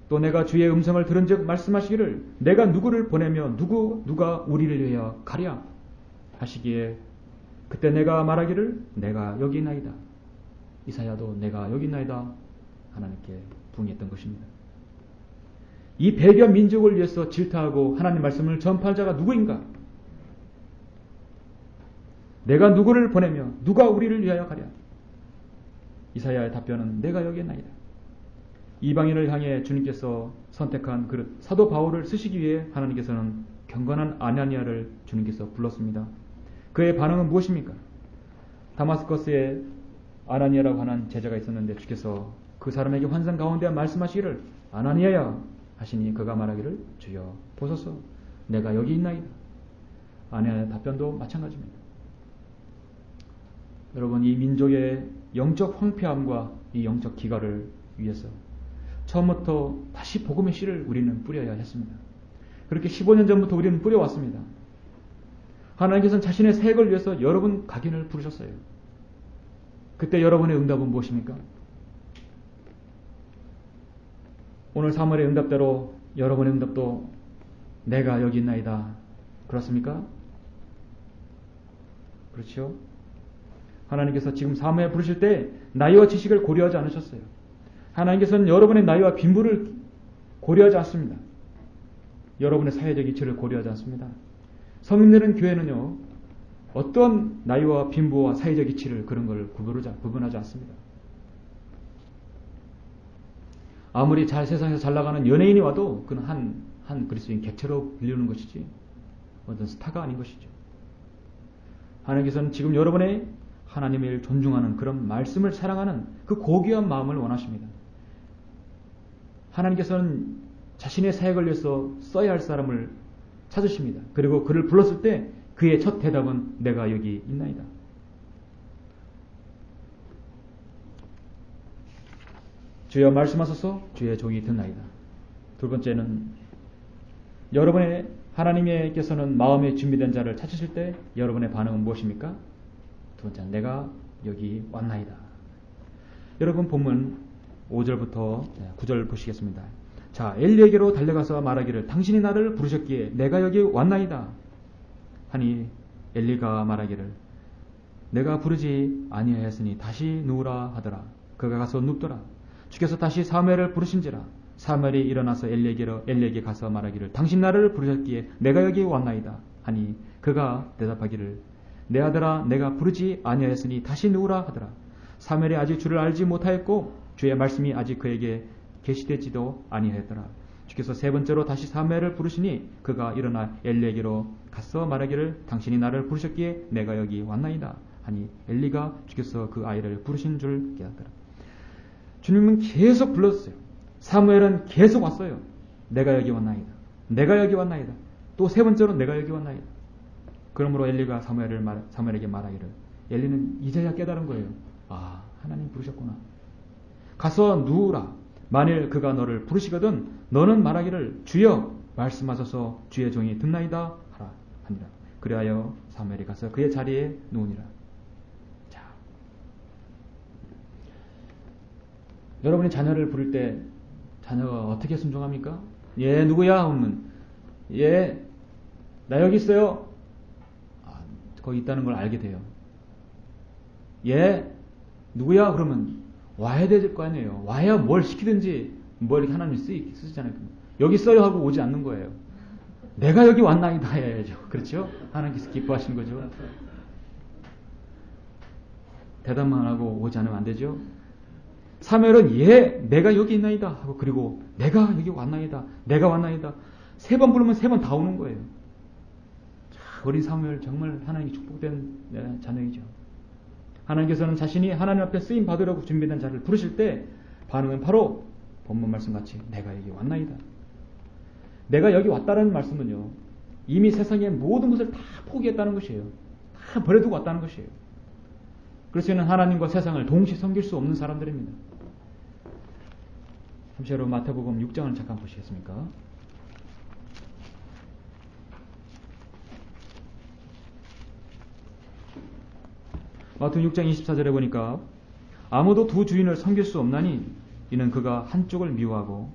또 내가 주의 음성을 들은 즉 말씀하시기를 내가 누구를 보내며 누가 우리를 위하여 가랴 하시기에 그때 내가 말하기를 내가 여기 있나이다. 이사야도 내가 여기 있나이다 하나님께 부응했던 것입니다. 이 배교한 민족을 위해서 질타하고 하나님 말씀을 전파할 자가 누구인가? 내가 누구를 보내며 누가 우리를 위하여 가랴? 이사야의 답변은 내가 여기 있나이다. 이방인을 향해 주님께서 선택한 그 사도 바울을 쓰시기 위해 하나님께서는 경건한 아나니아를 주님께서 불렀습니다. 그의 반응은 무엇입니까? 다마스커스에 아나니아라고 하는 제자가 있었는데 주께서 그 사람에게 환상 가운데 말씀하시기를 아나니아야 하시니 그가 말하기를 주여 보소서 내가 여기 있나이다. 아나니아의 답변도 마찬가지입니다. 여러분, 이 민족의 영적 황폐함과 이 영적 기갈을 위해서 처음부터 다시 복음의 씨를 우리는 뿌려야 했습니다. 그렇게 15년 전부터 우리는 뿌려왔습니다. 하나님께서는 자신의 사역을 위해서 여러분 각인을 부르셨어요. 그때 여러분의 응답은 무엇입니까? 오늘 3월의 응답대로 여러분의 응답도 내가 여기 있나이다. 그렇습니까? 그렇죠? 하나님께서 지금 사무에 부르실 때 나이와 지식을 고려하지 않으셨어요. 하나님께서는 여러분의 나이와 빈부를 고려하지 않습니다. 여러분의 사회적 이치를 고려하지 않습니다. 성인들은 교회는요, 어떤 나이와 빈부와 사회적 이치를 그런 걸 구분하지 않습니다. 아무리 세상에서 잘 나가는 연예인이 와도 그는 한 그리스도인 객체로 불리는 것이지 어떤 스타가 아닌 것이죠. 하나님께서는 지금 여러분의 하나님을 존중하는 그런 말씀을 사랑하는 그 고귀한 마음을 원하십니다. 하나님께서는 자신의 사역을 위해서 써야 할 사람을 찾으십니다. 그리고 그를 불렀을 때 그의 첫 대답은 내가 여기 있나이다. 주여 말씀하소서 주의 종이 듣나이다. 두 번째는 여러분의 하나님께서는 마음에 준비된 자를 찾으실 때 여러분의 반응은 무엇입니까? 두 번째는 내가 여기 왔나이다. 여러분 본문 5절부터 9절 보시겠습니다. 자, 엘리에게로 달려가서 말하기를 당신이 나를 부르셨기에 내가 여기 왔나이다 하니 엘리가 말하기를 내가 부르지 아니하였으니 다시 누우라 하더라. 그가 가서 눕더라. 주께서 다시 사무엘을 부르신지라. 사무엘이 일어나서 엘리에게 가서 말하기를 당신 나를 부르셨기에 내가 여기 왔나이다 하니 그가 대답하기를 내 아들아 내가 부르지 아니하였으니 다시 누우라 하더라. 사무엘이 아직 주를 알지 못하였고 주의 말씀이 아직 그에게 계시되지도 아니하였더라. 주께서 세 번째로 다시 사무엘을 부르시니 그가 일어나 엘리에게로 가서 말하기를 당신이 나를 부르셨기에 내가 여기 왔나이다 하니 엘리가 주께서 그 아이를 부르신 줄 깨닫더라. 주님은 계속 불렀어요. 사무엘은 계속 왔어요. 내가 여기 왔나이다. 내가 여기 왔나이다. 또 세 번째로 내가 여기 왔나이다. 그러므로 엘리가 사무엘에게 말하기를 엘리는 이제야 깨달은 거예요. 아, 하나님 부르셨구나. 가서 누우라. 만일 그가 너를 부르시거든 너는 말하기를 주여 말씀하소서 주의 종이 듣나이다 하라 하니라. 그리하여 사무엘이 가서 그의 자리에 누우니라. 자, 여러분이 자녀를 부를 때 자녀가 어떻게 순종합니까? 예, 누구야? 하면 예, 나 여기 있어요. 아, 거기 있다는 걸 알게 돼요. 예, 누구야? 그러면 와야 될 거 아니에요. 와야 뭘 시키든지 뭐 이렇게 하나님 쓰시잖아요. 여기 있어요 하고 오지 않는 거예요. 내가 여기 왔나이다 해야죠. 그렇죠? 하나님께서 기뻐하시는 거죠. 대답만 하고 오지 않으면 안 되죠. 사무엘은 예, 내가 여기 있나이다 하고 그리고 내가 여기 왔나이다. 내가 왔나이다. 세 번 부르면 세 번 다 오는 거예요. 자, 어린 사무엘 정말 하나님께 축복된 자녀이죠. 하나님께서는 자신이 하나님 앞에 쓰임 받으려고 준비된 자를 부르실 때 반응은 바로 본문 말씀같이 내가 여기 왔나이다. 내가 여기 왔다는 말씀은요. 이미 세상의 모든 것을 다 포기했다는 것이에요. 다 버려두고 왔다는 것이에요. 그래서 저는 하나님과 세상을 동시에 섬길 수 없는 사람들입니다. 잠시 여러분 마태복음 6장을 잠깐 보시겠습니까? 마태복음 6장 24절에 보니까 아무도 두 주인을 섬길 수 없나니 이는 그가 한쪽을 미워하고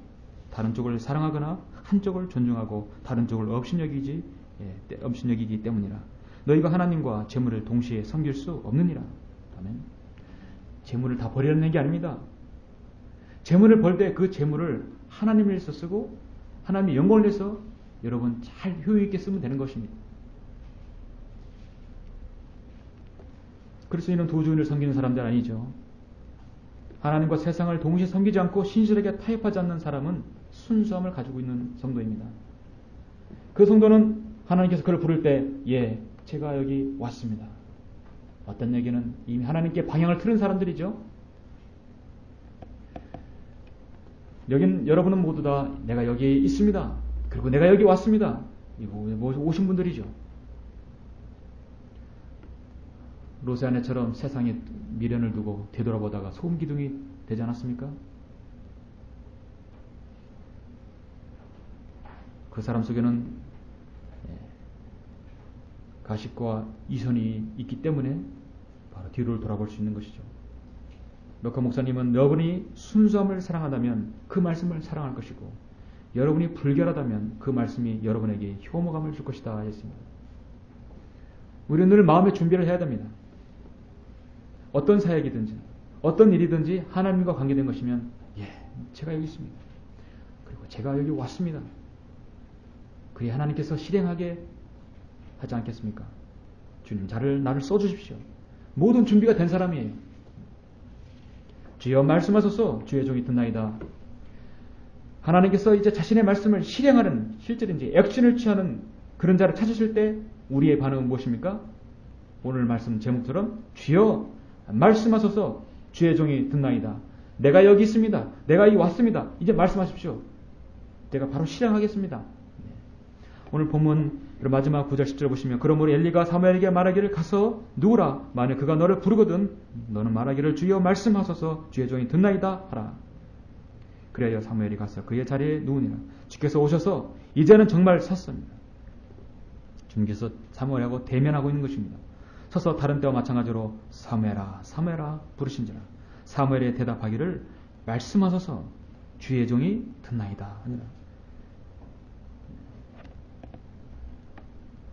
다른 쪽을 사랑하거나 한쪽을 존중하고 다른 쪽을 업신여기기 때문이라. 너희가 하나님과 재물을 동시에 섬길 수 없느니라. 아멘. 재물을 다 버리려는 게 아닙니다. 재물을 벌 때 그 재물을 하나님을 위해서 쓰고 하나님의 영광을 위해서 여러분 잘 효율 있게 쓰면 되는 것입니다. 그리스도인은 두 주인을 섬기는 사람들 아니죠. 하나님과 세상을 동시에 섬기지 않고 신실하게 타협하지 않는 사람은 순수함을 가지고 있는 성도입니다. 그 성도는 하나님께서 그를 부를 때 예, 제가 여기 왔습니다. 왔다는 얘기는 이미 하나님께 방향을 틀은 사람들이죠. 여러분은 모두 다 내가 여기 있습니다. 그리고 내가 여기 왔습니다. 이거 오신 분들이죠. 롯의 아내처럼 세상에 미련을 두고 되돌아보다가 소금 기둥이 되지 않았습니까? 그 사람 속에는 가식과 이선이 있기 때문에 바로 뒤를 돌아볼 수 있는 것이죠. 럭커 목사님은 여러분이 순수함을 사랑한다면 그 말씀을 사랑할 것이고 여러분이 불결하다면 그 말씀이 여러분에게 혐오감을 줄 것이다 했습니다. 우리는 늘 마음의 준비를 해야 됩니다. 어떤 사역이든지 어떤 일이든지 하나님과 관계된 것이면 예, 제가 여기 있습니다. 그리고 제가 여기 왔습니다. 그리 하나님께서 실행하게 하지 않겠습니까? 주님 나를 써주십시오. 모든 준비가 된 사람이에요. 주여 말씀하소서 주의 종이 듣나이다. 하나님께서 이제 자신의 말씀을 실행하는 실제로 이제 액션을 취하는 그런 자를 찾으실 때 우리의 반응은 무엇입니까? 오늘 말씀 제목처럼 주여 말씀하소서 주의 종이 듣나이다. 내가 여기 있습니다. 내가 여기 왔습니다. 이제 말씀하십시오. 내가 바로 실행하겠습니다. 오늘 본문 마지막 9절 10절 보시면 그러므로 엘리가 사무엘에게 말하기를 가서 누우라. 만일 그가 너를 부르거든 너는 말하기를 주여 말씀하소서 주의 종이 듣나이다 하라. 그래야 사무엘이 가서 그의 자리에 누우니라. 주께서 오셔서 이제는 정말 섰습니다. 주님께서 사무엘하고 대면하고 있는 것입니다. 서서 다른 때와 마찬가지로 사무엘아 사무엘아 부르신지라. 사무엘이 대답하기를 말씀하소서 주의 종이 듣나이다 하니라.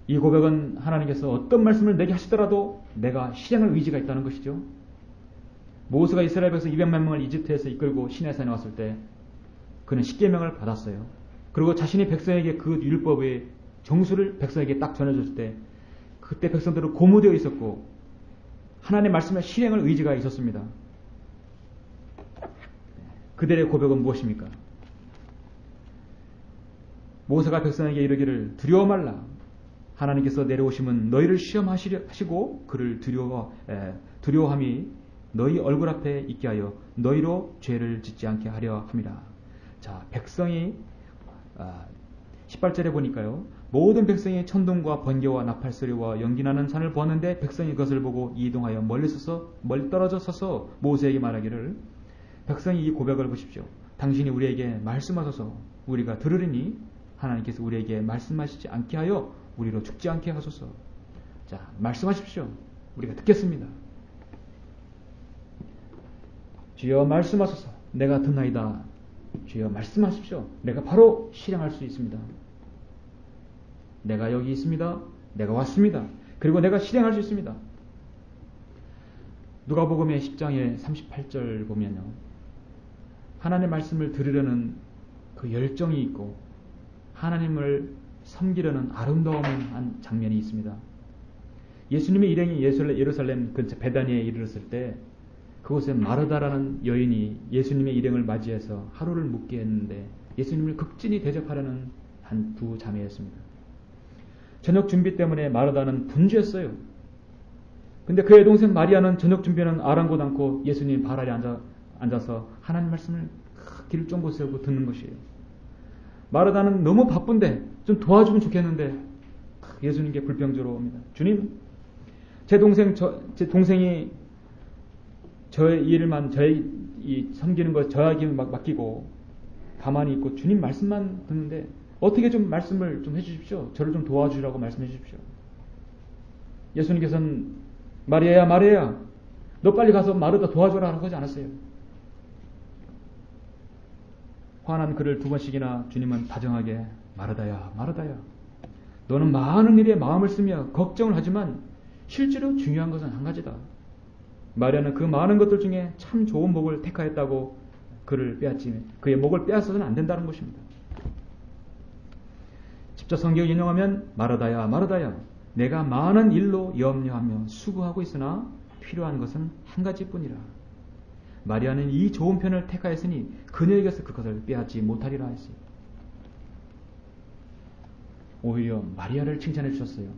이 고백은 하나님께서 어떤 말씀을 내게 하시더라도 내가 실행할 의지가 있다는 것이죠. 모세가 이스라엘 백성 200만 명을 이집트에서 이끌고 시내산에 왔을 때 그는 십계명을 받았어요. 그리고 자신이 백성에게 그 율법의 정수를 백성에게 딱 전해줬을 때 그때 백성들은 고무되어 있었고 하나님의 말씀에 실행할 의지가 있었습니다. 그들의 고백은 무엇입니까? 모세가 백성에게 이르기를 두려워 말라. 하나님께서 내려오시면 너희를 시험하시고 그를 두려워함이 너희 얼굴 앞에 있게 하여 너희로 죄를 짓지 않게 하려 함이라. 자, 백성이 18절에 보니까요. 모든 백성이 천둥과 번개와 나팔 소리와 연기나는 산을 보았는데 백성이 그것을 보고 이동하여 멀리 떨어져 서서 모세에게 말하기를 백성이 이 고백을 보십시오. 당신이 우리에게 말씀하소서 우리가 들으리니 하나님께서 우리에게 말씀하시지 않게 하여 우리로 죽지 않게 하소서. 자, 말씀하십시오. 우리가 듣겠습니다. 주여 말씀하소서. 내가 듣나이다. 주여 말씀하십시오. 내가 바로 실행할 수 있습니다. 내가 여기 있습니다. 내가 왔습니다. 그리고 내가 실행할 수 있습니다. 누가복음의 10장의 38절 보면요. 하나님의 말씀을 들으려는 그 열정이 있고 하나님을 섬기려는 아름다움이 한 장면이 있습니다. 예수님의 일행이 예루살렘 근처 베다니에 이르렀을 때 그곳에 마르다라는 여인이 예수님의 일행을 맞이해서 하루를 묵게 했는데 예수님을 극진히 대접하려는 한 두 자매였습니다. 저녁 준비 때문에 마르다는 분주했어요. 근데 그의 동생 마리아는 저녁 준비는 아랑곳 않고 예수님 발 아래 앉아서 하나님 말씀을 귀를 쫑긋 세우고 듣는 것이에요. 마르다는 너무 바쁜데 좀 도와주면 좋겠는데 예수님께 불평조로 옵니다. 주님, 제 동생이 저의 일만 섬기는 것 저에게 맡기고 가만히 있고 주님 말씀만 듣는데 어떻게 좀 말씀을 좀 해주십시오. 저를 좀 도와주라고 말씀해 주십시오. 예수님께서는 마리아야 너 빨리 가서 마르다 도와줘라 하는 거지 않았어요. 화난 그를 두 번씩이나 주님은 다정하게 마르다야 너는 많은 일에 마음을 쓰며 걱정을 하지만 실제로 중요한 것은 한 가지다. 마리아는 그 많은 것들 중에 참 좋은 목을 택하였다고 그의 목을 빼앗아서는 안 된다는 것입니다. 직접 성경 인용하면 마르다야 내가 많은 일로 염려하며 수고하고 있으나 필요한 것은 한 가지뿐이라. 마리아는 이 좋은 편을 택하였으니 그녀에게서 그것을 빼앗지 못하리라 했어요. 오히려 마리아를 칭찬해 주셨어요.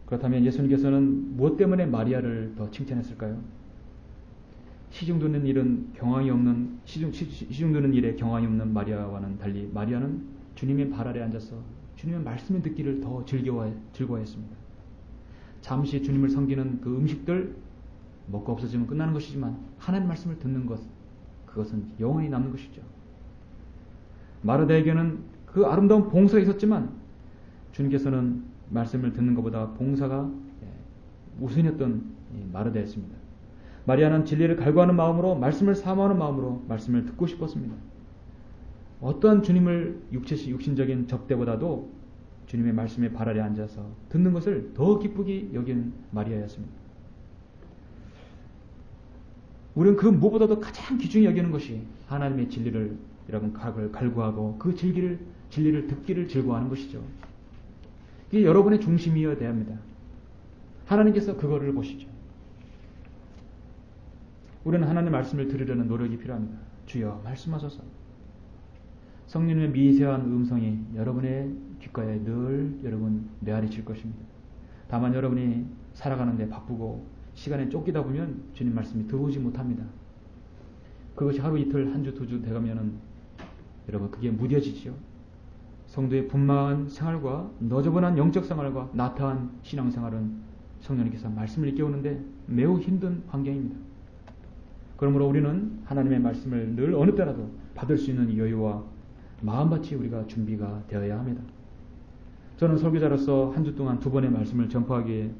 그렇다면 예수님께서는 무엇 때문에 마리아를 더 칭찬했을까요? 시중 드는 일에 경황이 없는 마리아와는 달리 마리아는 주님의 발 아래 앉아서 주님의 말씀을 듣기를 더 즐거워했습니다. 잠시 주님을 섬기는 그 음식들 먹고 없어지면 끝나는 것이지만 하나님 말씀을 듣는 것 그것은 영원히 남는 것이죠. 마르다에게는 그 아름다운 봉사가 있었지만 주님께서는 말씀을 듣는 것보다 봉사가 우선이었던 마르다였습니다. 마리아는 진리를 갈구하는 마음으로 말씀을 사모하는 마음으로 말씀을 듣고 싶었습니다. 어떠한 주님을 육신적인 접대보다도 주님의 말씀에 발 아래 앉아서 듣는 것을 더 기쁘게 여긴 마리아였습니다. 우리는 그 무엇보다도 가장 귀중히 여기는 것이 하나님의 진리를 여러분 갈구하고 그 진리를 듣기를 즐거워하는 것이죠. 이게 여러분의 중심이어야 합니다. 하나님께서 그거를 보시죠. 우리는 하나님의 말씀을 들으려는 노력이 필요합니다. 주여 말씀하소서. 성령님의 미세한 음성이 여러분의 귓가에 늘 여러분 메아리칠 것입니다. 다만 여러분이 살아가는데 바쁘고 시간에 쫓기다 보면 주님 말씀이 들어오지 못합니다. 그것이 하루 이틀 한 주 두 주 돼가면은 여러분 그게 무뎌지지요. 성도의 분만한 생활과 너저분한 영적 생활과 나태한 신앙생활은 성령님께서 말씀을 일깨우는데 매우 힘든 환경입니다. 그러므로 우리는 하나님의 말씀을 늘 어느 때라도 받을 수 있는 여유와 마음밭이 우리가 준비가 되어야 합니다. 저는 설교자로서 한 주 동안 두 번의 말씀을 전파하기에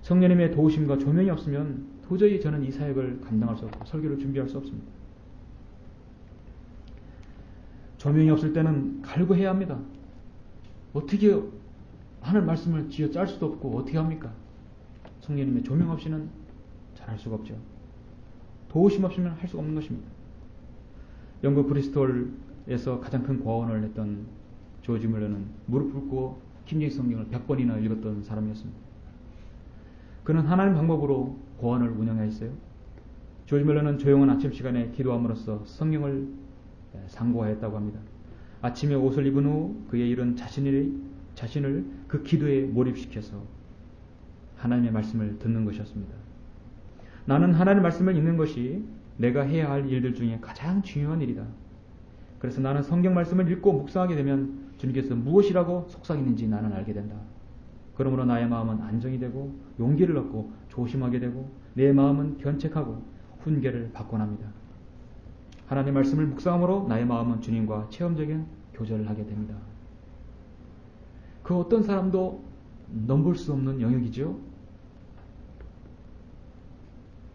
성령님의 도우심과 조명이 없으면 도저히 저는 이 사역을 감당할 수 없고 설교를 준비할 수 없습니다. 조명이 없을 때는 갈구해야 합니다. 어떻게 하는 말씀을 쥐어 짤 수도 없고 어떻게 합니까? 성령님의 조명 없이는 잘할 수가 없죠. 도우심 없이는 할 수가 없는 것입니다. 영국 브리스톨에서 가장 큰 고아원을 했던 조지 뮬러는 무릎 꿇고 킹제임스 성경을 100번이나 읽었던 사람이었습니다. 그는 하나님 방법으로 고아원을 운영했어요. 조지 뮬러는 조용한 아침 시간에 기도함으로써 성경을 상고하였다고 합니다. 아침에 옷을 입은 후 그의 일은 자신을 그 기도에 몰입시켜서 하나님의 말씀을 듣는 것이었습니다. 나는 하나님의 말씀을 읽는 것이 내가 해야 할 일들 중에 가장 중요한 일이다. 그래서 나는 성경 말씀을 읽고 묵상하게 되면 주님께서 무엇이라고 속삭이는지 나는 알게 된다. 그러므로 나의 마음은 안정이 되고 용기를 얻고 조심하게 되고 내 마음은 견책하고 훈계를 받곤 합니다. 하나님의 말씀을 묵상함으로 나의 마음은 주님과 체험적인 교제를 하게 됩니다. 그 어떤 사람도 넘볼 수 없는 영역이죠.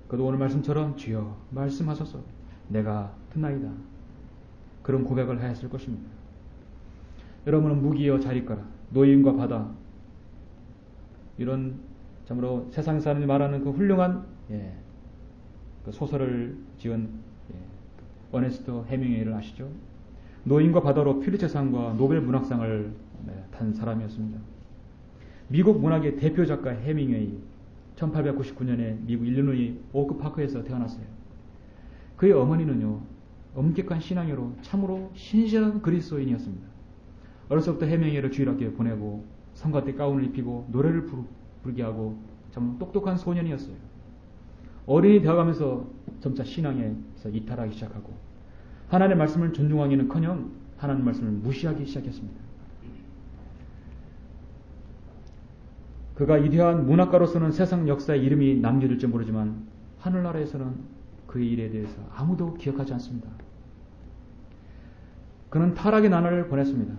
그도 오늘 말씀처럼 주여 말씀하소서 내가 듣나이다. 그런 고백을 하였을 것입니다. 여러분은 무기여 자리가라 노인과 바다 이런 참으로 세상 사람이 말하는 그 훌륭한 그 소설을 지은 어네스트 해밍웨이를 아시죠? 노인과 바다로 퓰리처상과 노벨 문학상을 탄 사람이었습니다. 미국 문학의 대표 작가 해밍웨이 1899년에 미국 일리노이 오크파크에서 태어났어요. 그의 어머니는요 엄격한 신앙으로 참으로 신실한 그리스도인이었습니다. 어렸을 때부터 해밍웨이를 주일학교에 보내고 성가 때 가운을 입히고 노래를 부르게 하고 참 똑똑한 소년이었어요. 어린이 되어가면서 점차 신앙에서 이탈하기 시작하고 하나님의 말씀을 존중하기는커녕 하나님의 말씀을 무시하기 시작했습니다. 그가 위대한 문학가로서는 세상 역사에 이름이 남겨질지 모르지만 하늘나라에서는 그의 일에 대해서 아무도 기억하지 않습니다. 그는 타락의 나날을 보냈습니다.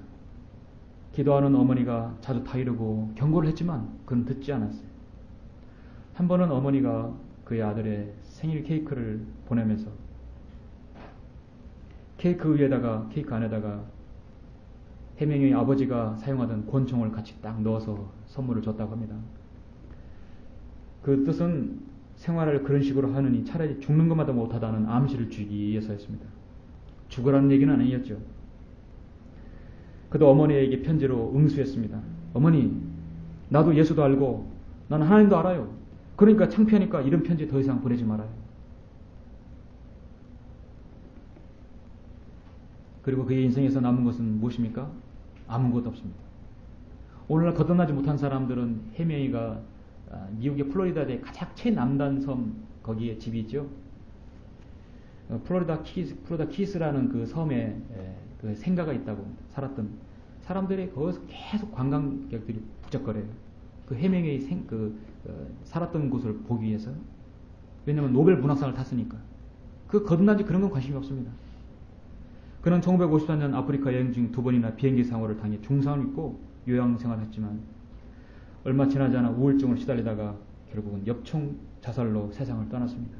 기도하는 어머니가 자주 타이르고 경고를 했지만 그는 듣지 않았어요. 한 번은 어머니가 그의 아들의 생일 케이크를 보내면서 케이크 안에다가 해밍웨이 아버지가 사용하던 권총을 같이 딱 넣어서 선물을 줬다고 합니다. 그 뜻은 생활을 그런 식으로 하느니 차라리 죽는 것마다 못하다는 암시를 주기 위해서였습니다. 죽으라는 얘기는 아니었죠. 그도 어머니에게 편지로 응수했습니다. 어머니, 나도 예수도 알고 나는 하나님도 알아요. 그러니까 창피하니까 이런 편지 더 이상 보내지 말아요. 그리고 그의 인생에서 남은 것은 무엇입니까? 아무것도 없습니다. 오늘날 거듭나지 못한 사람들은 해밍웨이가 미국의 플로리다의 가장 최남단 섬 거기에 집이 있죠. 플로리다 키스라는 그 섬에 그 생가가 있다고 살았던 사람들이 거기서 계속 관광객들이 부적거려요. 그 해밍웨이 살았던 곳을 보기 위해서. 왜냐하면 노벨 문학상을 탔으니까. 그 거듭난지 그런 건 관심이 없습니다. 그는 1954년 아프리카 여행 중 2번이나 비행기 사고를 당해 중상을 입고 요양생활을 했지만 얼마 지나지 않아 우울증을 시달리다가 결국은 엽총 자살로 세상을 떠났습니다.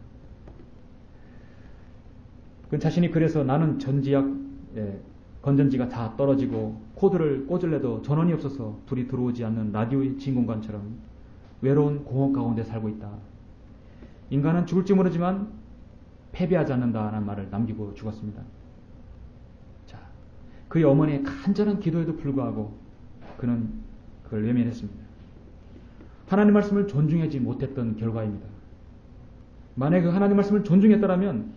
그 자신이 그래서 나는 전지약 건전지가 다 떨어지고 코드를 꽂을래도 전원이 없어서 불이 들어오지 않는 라디오의 진공관처럼 외로운 공허 가운데 살고 있다. 인간은 죽을지 모르지만 패배하지 않는다라는 말을 남기고 죽었습니다. 자, 그의 어머니의 간절한 기도에도 불구하고 그는 그걸 외면했습니다. 하나님 말씀을 존중하지 못했던 결과입니다. 만약에 그 하나님 말씀을 존중했더라면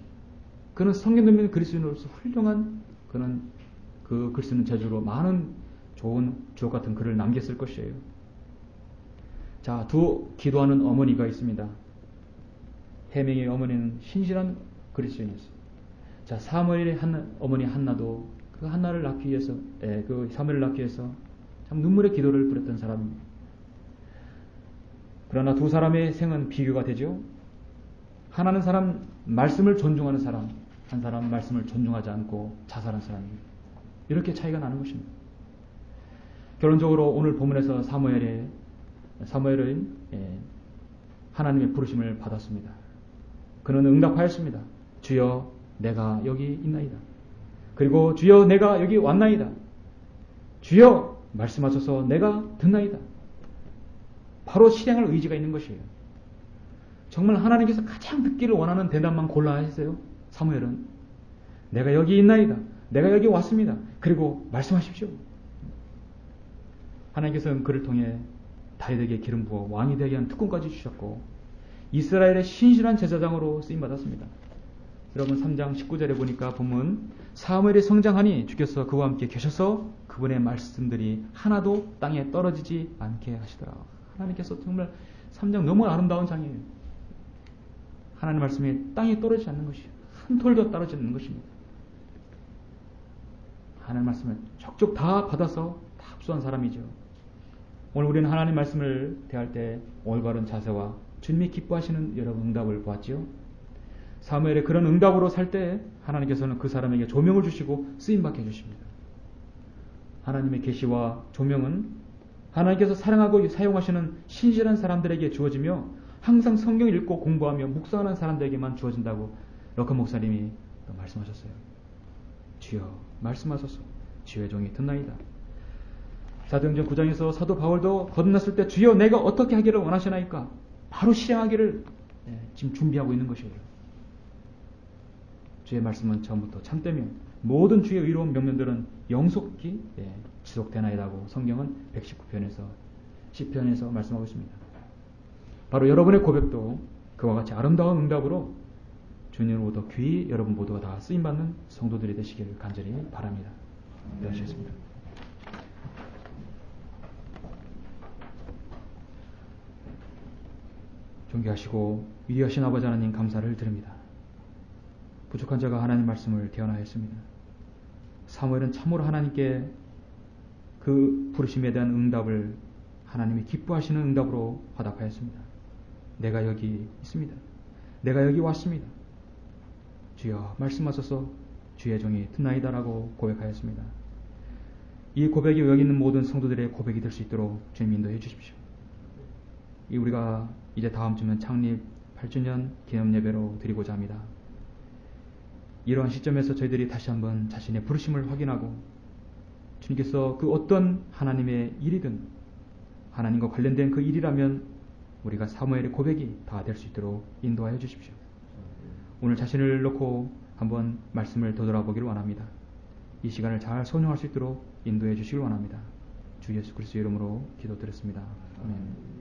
그는 성경 믿는 그리스도인으로서 훌륭한 그는 그 글 쓰는 재주로 많은 좋은 주옥 같은 글을 남겼을 것이에요. 자, 두 기도하는 어머니가 있습니다. 해밍웨이 어머니는 신실한 그리스도인이었어요. 자, 사무엘의 어머니 한나도 그 한나를 낳기 위해서, 그 사무엘을 낳기 위해서 참 눈물의 기도를 부렸던 사람입니다. 그러나 두 사람의 생은 비교가 되죠. 하나는 사람 말씀을 존중하는 사람, 한 사람 말씀을 존중하지 않고 자살한 사람입니다. 이렇게 차이가 나는 것입니다. 결론적으로 오늘 본문에서 사무엘은 하나님의 부르심을 받았습니다. 그는 응답하였습니다. 주여 내가 여기 있나이다. 그리고 주여 내가 여기 왔나이다. 주여 말씀하셔서 내가 듣나이다. 바로 실행할 의지가 있는 것이에요. 정말 하나님께서 가장 듣기를 원하는 대답만 골라 하셨어요. 사무엘은 내가 여기 있나이다. 내가 여기 왔습니다. 그리고 말씀하십시오. 하나님께서는 그를 통해 다윗에게 기름 부어 왕이 되게 한 특권까지 주셨고 이스라엘의 신실한 제사장으로 쓰임받았습니다. 여러분 3장 19절에 보니까 본문 사무엘이 성장하니 주께서 그와 함께 계셔서 그분의 말씀들이 하나도 땅에 떨어지지 않게 하시더라. 하나님께서 정말 3장 너무 아름다운 장이에요. 하나님 말씀이 땅에 떨어지지 않는 것이에요. 한 톨도 떨어지지 않는 것입니다. 하나님 말씀을 족족 다 받아서 다 흡수한 사람이죠. 오늘 우리는 하나님 말씀을 대할 때 올바른 자세와 주님이 기뻐하시는 여러 응답을 보았지요. 사무엘의 그런 응답으로 살 때 하나님께서는 그 사람에게 조명을 주시고 쓰임받게 해주십니다. 하나님의 계시와 조명은 하나님께서 사랑하고 사용하시는 신실한 사람들에게 주어지며 항상 성경 읽고 공부하며 묵상하는 사람들에게만 주어진다고 러커 목사님이 또 말씀하셨어요. 주여 말씀하소서 주의 종이 듣나이다. 사도행전 9장에서 사도 바울도 거듭났을 때 주여 내가 어떻게 하기를 원하시나이까 바로 실행하기를 지금 준비하고 있는 것이에요. 주의 말씀은 처음부터 참되며 모든 주의 의로운 명령들은 영속히 지속되나이다고 성경은 119편에서 10편에서 말씀하고 있습니다. 바로 여러분의 고백도 그와 같이 아름다운 응답으로 주님으로부터 귀히 여러분 모두가 다 쓰임받는 성도들이 되시기를 간절히 바랍니다. 기도하시겠습니다. 존귀하시고 위대하신 아버지 하나님 감사를 드립니다. 부족한 자가 하나님 말씀을 대언하였습니다. 사무엘은 참으로 하나님께 그 부르심에 대한 응답을 하나님이 기뻐하시는 응답으로 화답하였습니다. 내가 여기 있습니다. 내가 여기 왔습니다. 주여 말씀하소서 주의 종이 듣나이다라고 고백하였습니다. 이 고백이 여기 있는 모든 성도들의 고백이 될 수 있도록 주님 인도해 주십시오. 우리가 이제 다음 주면 창립 8주년 기념 예배로 드리고자 합니다. 이러한 시점에서 저희들이 다시 한번 자신의 부르심을 확인하고 주님께서 그 어떤 하나님의 일이든 하나님과 관련된 그 일이라면 우리가 사무엘의 고백이 다 될 수 있도록 인도하여 주십시오. 오늘 자신을 놓고 한번 말씀을 되돌아보기를 원합니다. 이 시간을 잘 소용할 수 있도록 인도해 주시길 원합니다. 주 예수 그리스도의 이름으로 기도드렸습니다. 아멘.